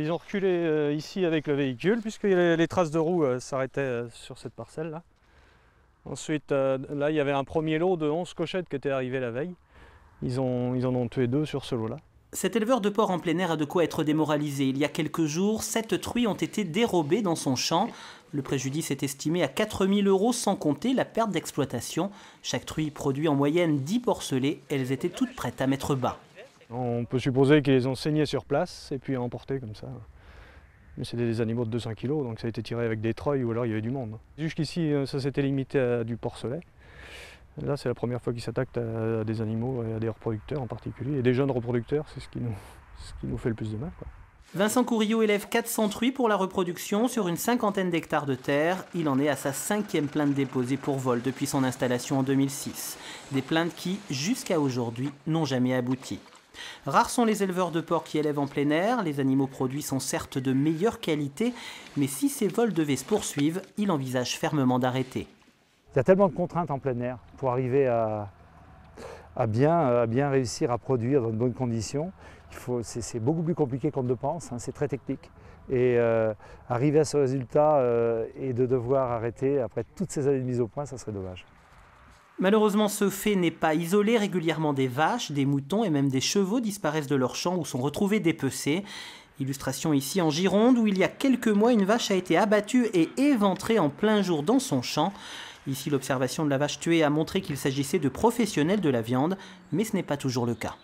Ils ont reculé ici avec le véhicule puisque les traces de roues s'arrêtaient sur cette parcelle-là. Ensuite, là, il y avait un premier lot de 11 cochettes qui étaient arrivées la veille. Ils en ont tué 2 sur ce lot-là. Cet éleveur de porc en plein air a de quoi être démoralisé. Il y a quelques jours, 7 truies ont été dérobées dans son champ. Le préjudice est estimé à 4 000 € sans compter la perte d'exploitation. Chaque truie produit en moyenne 10 porcelets. Elles étaient toutes prêtes à mettre bas. On peut supposer qu'ils les ont saignés sur place et puis emportés comme ça. Mais c'est des animaux de 200 kg, donc ça a été tiré avec des treuils ou alors il y avait du monde. Jusqu'ici, ça s'était limité à du porcelet. Là, c'est la première fois qu'ils s'attaquent à des animaux et à des reproducteurs en particulier. Et des jeunes reproducteurs, c'est ce qui nous fait le plus de mal, quoi. Vincent Courillot élève 400 truies pour la reproduction sur une 50aine d'hectares de terre. Il en est à sa 5e plainte déposée pour vol depuis son installation en 2006. Des plaintes qui, jusqu'à aujourd'hui, n'ont jamais abouti. Rares sont les éleveurs de porcs qui élèvent en plein air. Les animaux produits sont certes de meilleure qualité, mais si ces vols devaient se poursuivre, il envisage fermement d'arrêter. Il y a tellement de contraintes en plein air pour arriver à bien réussir à produire dans de bonnes conditions. C'est beaucoup plus compliqué qu'on ne le pense, hein, c'est très technique. Et arriver à ce résultat et de devoir arrêter après toutes ces années de mise au point, ça serait dommage. Malheureusement, ce fait n'est pas isolé. Régulièrement, des vaches, des moutons et même des chevaux disparaissent de leurs champs ou sont retrouvés dépecés. Illustration ici en Gironde où il y a quelques mois, une vache a été abattue et éventrée en plein jour dans son champ. Ici, l'observation de la vache tuée a montré qu'il s'agissait de professionnels de la viande, mais ce n'est pas toujours le cas.